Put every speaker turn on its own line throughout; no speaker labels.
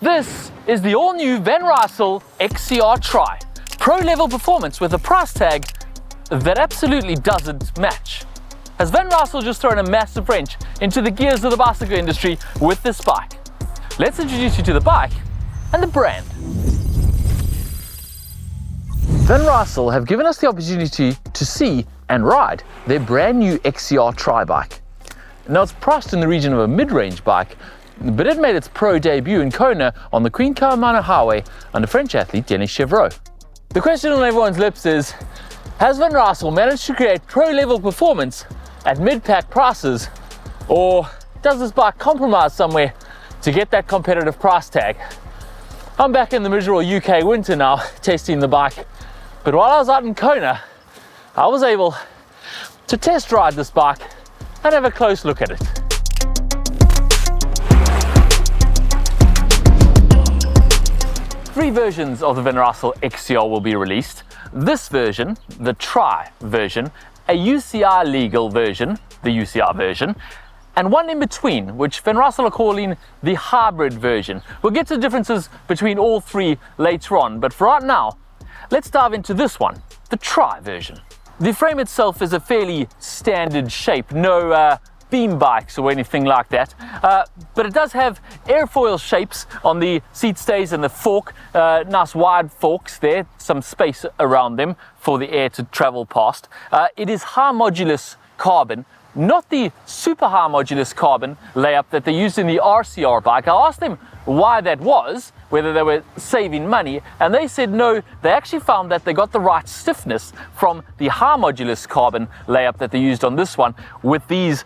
This is the all-new Van Rysel XCR Tri, pro-level performance with a price tag that absolutely doesn't match. Has Van Rysel just thrown a massive wrench into the gears of the bicycle industry with this bike? Let's introduce you to the bike and the brand. Van Rysel have given us the opportunity to see and ride their brand new XCR Tri bike. Now it's priced in the region of a mid-range bike, but it made its pro debut in Kona on the Queen Kaimana Highway under French athlete Denis Chevrot. The question on everyone's lips is, has Van Rysel managed to create pro-level performance at mid-pack prices, or does this bike compromise somewhere to get that competitive price tag? I'm back in the miserable UK winter now, testing the bike, but while I was out in Kona, I was able to test ride this bike and have a close look at it. Three versions of the Van Rysel XCR will be released. This version, the Tri version, a UCI legal version, the UCR version, and one in between, which Van Rysel are calling the hybrid version. We'll get to the differences between all three later on, but for right now, let's dive into this one, the Tri version. The frame itself is a fairly standard shape, no beam bikes or anything like that, but it does have airfoil shapes on the seat stays and the fork, nice wide forks there, some space around them for the air to travel past. It is high modulus carbon, not the super high modulus carbon layup that they used in the RCR bike. I asked them why that was, whether they were saving money, and they said no, they actually found that they got the right stiffness from the high modulus carbon layup that they used on this one with these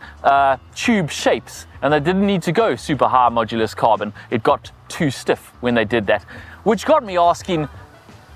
tube shapes, and they didn't need to go super high modulus carbon. It got too stiff when they did that, which got me asking,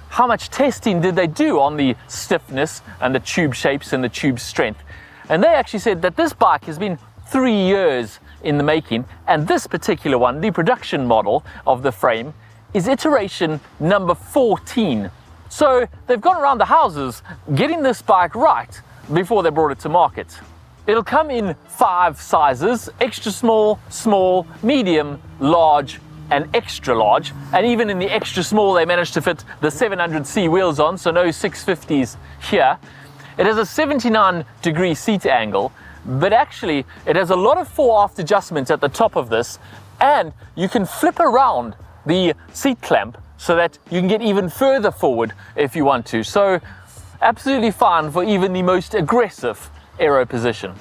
how much testing did they do on the stiffness and the tube shapes and the tube strength? And they actually said that this bike has been 3 years in the making, and this particular one, the production model of the frame, is iteration number 14. So they've gone around the houses getting this bike right before they brought it to market. It'll come in 5 sizes: extra small, small, medium, large, and extra large. And even in the extra small, they managed to fit the 700C wheels on, so no 650s here. It has a 79-degree seat angle, but actually it has a lot of fore-aft adjustments at the top of this, and you can flip around the seat clamp so that you can get even further forward if you want to. So absolutely fine for even the most aggressive aero position.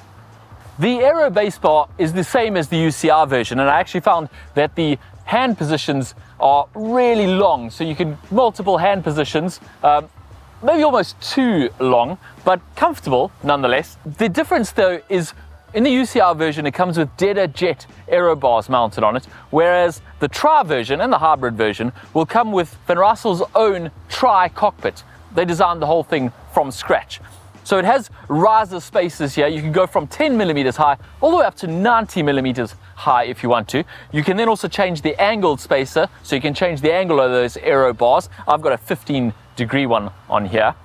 The aero base bar is the same as the UCR version, and I actually found that the hand positions are really long, so you can multiple hand positions, maybe almost too long, but comfortable nonetheless. The difference though is in the UCR version, it comes with deader jet aero bars mounted on it, whereas the Tri version and the hybrid version will come with Van Rysel's own Tri cockpit. They designed the whole thing from scratch. So it has riser spaces here. You can go from 10 millimeters high all the way up to 90 millimeters high if you want to. You can then also change the angled spacer, so you can change the angle of those aero bars. I've got a 15-degree one on here.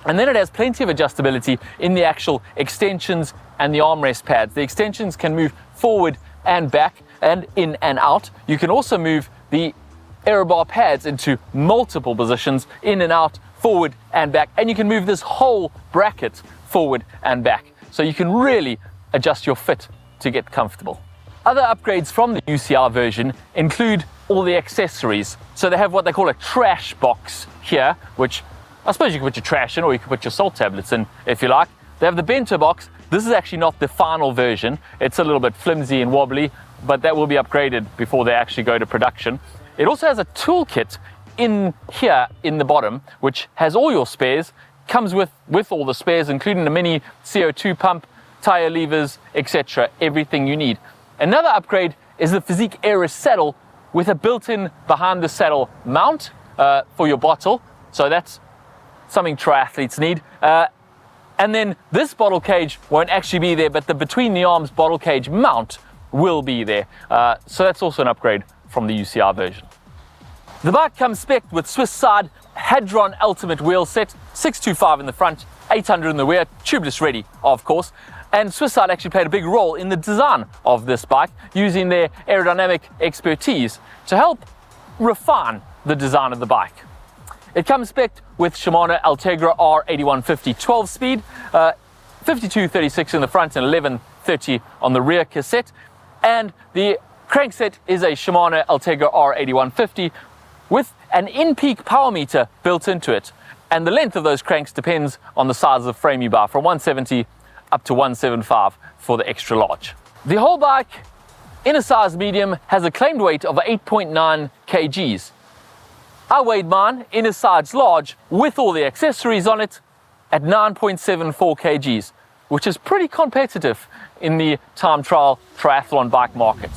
And then it has plenty of adjustability in the actual extensions and the armrest pads. The extensions can move forward and back and in and out. You can also move the aero bar pads into multiple positions, in and out, forward and back, and you can move this whole bracket forward and back. So you can really adjust your fit to get comfortable. Other upgrades from the UCR version include all the accessories. So they have what they call a trash box here, which I suppose you can put your trash in, or you can put your salt tablets in if you like. They have the bento box. This is actually not the final version. It's a little bit flimsy and wobbly, but that will be upgraded before they actually go to production. It also has a toolkit in here in the bottom, which has all your spares, comes with all the spares, including a mini CO2 pump, tire levers, etc., everything you need. Another upgrade is the Physique Aeris saddle with a built-in behind the saddle mount for your bottle. So that's something triathletes need. And then this bottle cage won't actually be there, but the between the arms bottle cage mount will be there. So that's also an upgrade from the UCR version. The bike comes spec'd with Swiss side Hadron Ultimate wheel set, 625 in the front, 800 in the rear, tubeless ready, of course. And Swiss side actually played a big role in the design of this bike, using their aerodynamic expertise to help refine the design of the bike. It comes spec'd with Shimano Ultegra R8150 12-speed, 5236 in the front and 1130 on the rear cassette, and the crankset is a Shimano Ultegra R8150 with an in-peak power meter built into it, and the length of those cranks depends on the size of the frame you buy, from 170 up to 175 for the extra large. The whole bike in a size medium has a claimed weight of 8.9 kgs. I weighed mine in a size large with all the accessories on it at 9.74 kgs, which is pretty competitive in the time trial triathlon bike market.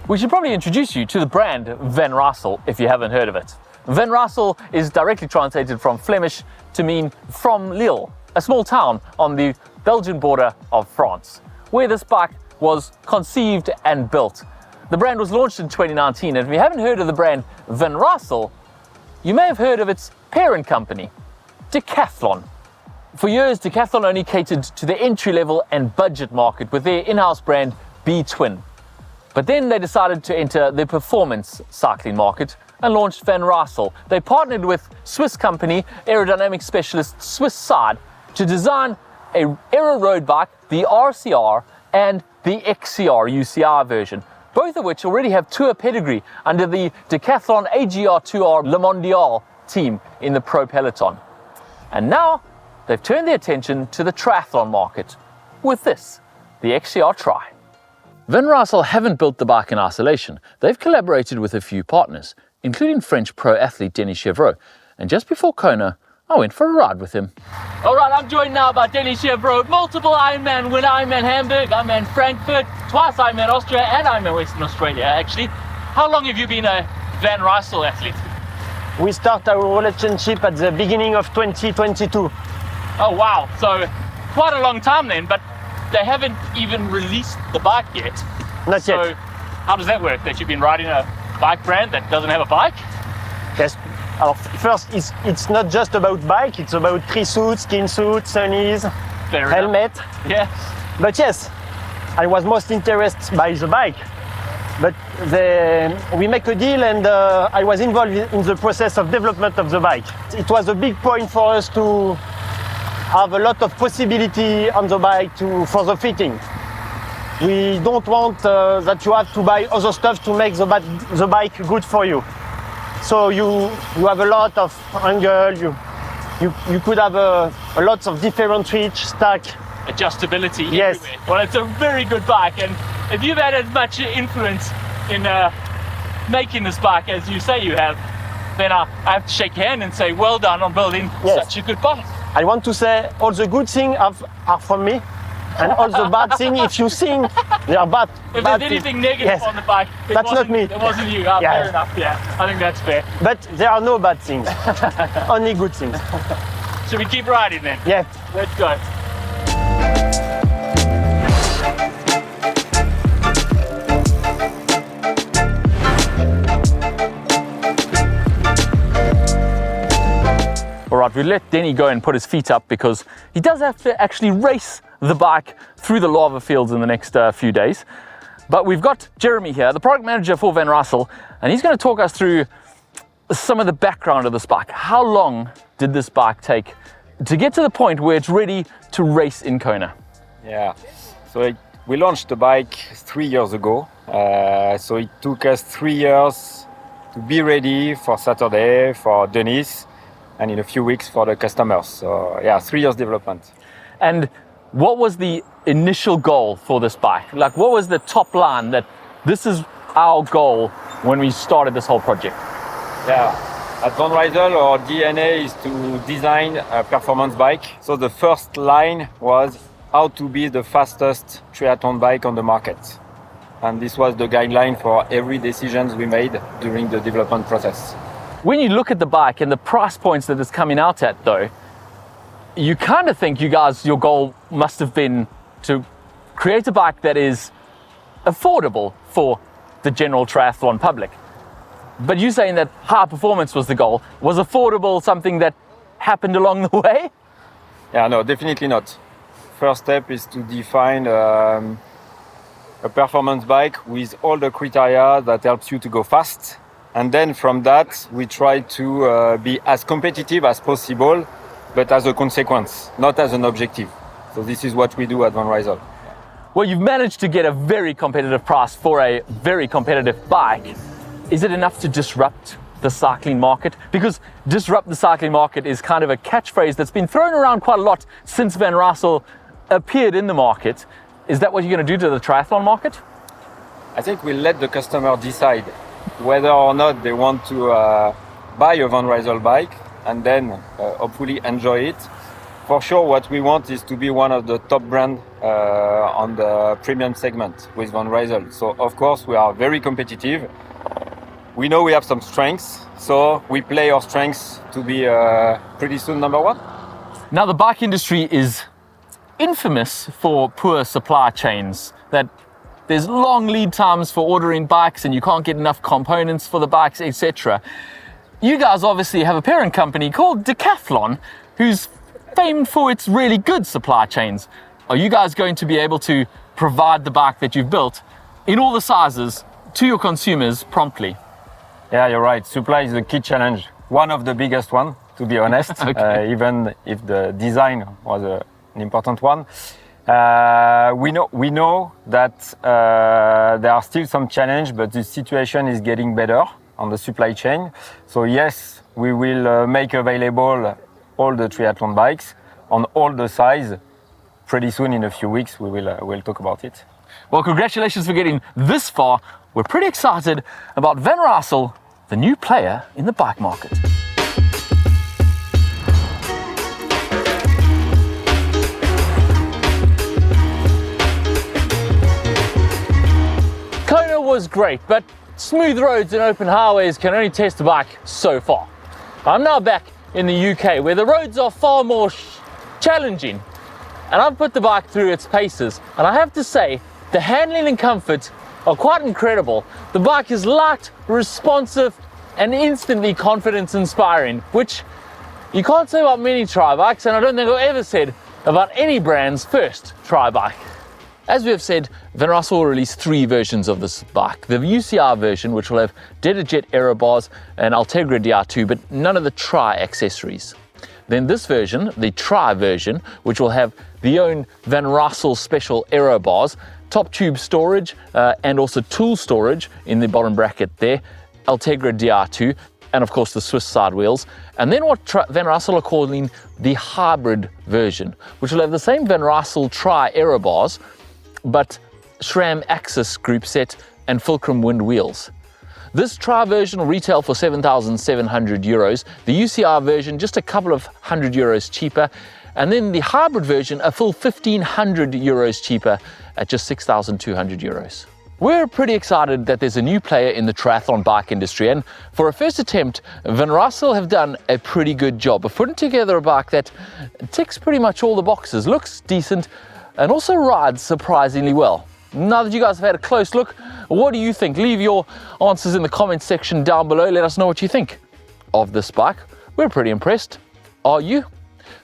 We should probably introduce you to the brand Van Rysel if you haven't heard of it. Van Rysel is directly translated from Flemish to mean from Lille, a small town on the Belgian border of France, where this bike was conceived and built. The brand was launched in 2019, and if you haven't heard of the brand Van Rysel, you may have heard of its parent company, Decathlon. For years, Decathlon only catered to the entry-level and budget market with their in-house brand B-Twin. But then they decided to enter the performance cycling market and launched Van Rysel. They partnered with Swiss company aerodynamics specialist Swiss Side to design a aero road bike, the RCR and the XCR UCI version, both of which already have tour pedigree under the Decathlon AGR2R Le Mondial team in the pro peloton. And now they've turned their attention to the triathlon market with this, the XCR Tri. Van Rysel haven't built the bike in isolation. They've collaborated with a few partners, including French pro athlete Denis Chevrot. And just before Kona, I went for a ride with him. All right, I'm joined now by Denis Chevrot, multiple Ironman winner, Ironman Hamburg, Ironman Frankfurt, twice Ironman Austria and Ironman Western Australia, actually. How long have you been a Van Rysel athlete?
We start our relationship at the beginning of 2022.
Oh, wow. So quite a long time then, but they haven't even released the bike yet.
Not
so
yet.
How does that work, that you've been riding a bike brand that doesn't have a bike?
Yes. First, it's not just about bike, it's about tree suits, skin suits, sunnies, helmet.
Yeah.
But yes, I was most interested by the bike. But we make a deal, and I was involved in the process of development of the bike. It was a big point for us to have a lot of possibility on the bike for the fitting. We don't want that you have to buy other stuff to make the bike good for you. So you have a lot of angle, you could have a lot of different reach, stack.
Adjustability
yes.
Everywhere. Well, it's a very good bike, and if you've had as much influence in making this bike as you say you have, then I have to shake your hand and say well done on building such a good bike.
I want to say all the good things are from me, and all the bad things, if you think they are bad.
If there's anything negative on the bike,
that's not me.
It wasn't you. Fair enough. Yeah, I think that's fair.
But there are no bad things, only good things.
Should we keep riding then?
Yeah.
Let's go. All right, we'll let Denny go and put his feet up because he does have to actually race the bike through the lava fields in the next few days. But we've got Jeremy here, the product manager for Van Rysel, and he's going to talk us through some of the background of this bike. How long did this bike take to get to the point where it's ready to race in Kona?
Yeah, so we launched the bike 3 years ago. So it took us 3 years to be ready for Saturday, for Denis, and in a few weeks for the customers. So yeah, 3 years development.
And what was the initial goal for this bike? Like, what was the top line that this is our goal when we started this whole project?
Yeah, at Van Rysel, our DNA is to design a performance bike. So the first line was how to be the fastest triathlon bike on the market. And this was the guideline for every decision we made during the development process.
When you look at the bike and the price points that it's coming out at though, you kind of think your goal must have been to create a bike that is affordable for the general triathlon public. But you saying that high performance was the goal. Was affordable something that happened along the way?
Yeah, no, definitely not. first step is to define a performance bike with all the criteria that helps you to go fast. And then from that, we try to be as competitive as possible, but as a consequence, not as an objective. So this is what we do at Van Rysel.
Well, you've managed to get a very competitive price for a very competitive bike. Is it enough to disrupt the cycling market? Because disrupt the cycling market is kind of a catchphrase that's been thrown around quite a lot since Van Rysel appeared in the market. Is that what you're going to do to the triathlon market?
I think we'll let the customer decide whether or not they want to buy a Van Rysel bike and then hopefully enjoy it. For sure, what we want is to be one of the top brands on the premium segment with Van Rysel. So of course we are very competitive. We know we have some strengths, so we play our strengths to be pretty soon number one.
Now, the bike industry is infamous for poor supply chains, that there's long lead times for ordering bikes and you can't get enough components for the bikes, etc. You guys obviously have a parent company called Decathlon, who's famed for its really good supply chains. Are you guys going to be able to provide the bike that you've built in all the sizes to your consumers promptly?
Yeah, you're right. Supply is the key challenge. One of the biggest one, to be honest,
Okay.
even if the design was an important one. We know that there are still some challenge, but the situation is getting better on the supply chain. So yes, we will make available all the triathlon bikes on all the size. Pretty soon, in a few weeks, we'll talk about it.
Well, congratulations for getting this far. We're pretty excited about Van Rysel, the new player in the bike market. Kona was great, but smooth roads and open highways can only test the bike so far. I'm now back in the UK, where the roads are far more challenging, and I've put the bike through its paces, and I have to say, the handling and comfort are quite incredible. The bike is light, responsive, and instantly confidence inspiring, which you can't say about many tri bikes, and I don't think I've ever said about any brand's first tri bike. As we have said, Van Rysel will release 3 versions of this bike. The UCR version, which will have Dedijet aero bars and Ultegra DR2, but none of the Tri accessories. Then this version, the Tri version, which will have the own Van Rysel special aero bars, top tube storage, and also tool storage in the bottom bracket there, Ultegra DR2, and of course the Swiss side wheels. And then what Van Rysel are calling the hybrid version, which will have the same Van Rysel Tri aero bars, but SRAM Axis group set and Fulcrum wind wheels. This Tri version will retail for 7,700 euros, the UCR version just a couple of €100 cheaper, and then the hybrid version a full 1,500 euros cheaper at just 6,200 euros. We're pretty excited that there's a new player in the triathlon bike industry, and for a first attempt, Van Rysel have done a pretty good job of putting together a bike that ticks pretty much all the boxes, looks decent, and also rides surprisingly well. Now that you guys have had a close look, what do you think? Leave your answers in the comments section down below. Let us know what you think of this bike. We're pretty impressed. Are you?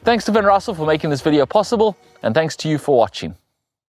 Thanks to Van Rysel for making this video possible, and thanks to you for watching.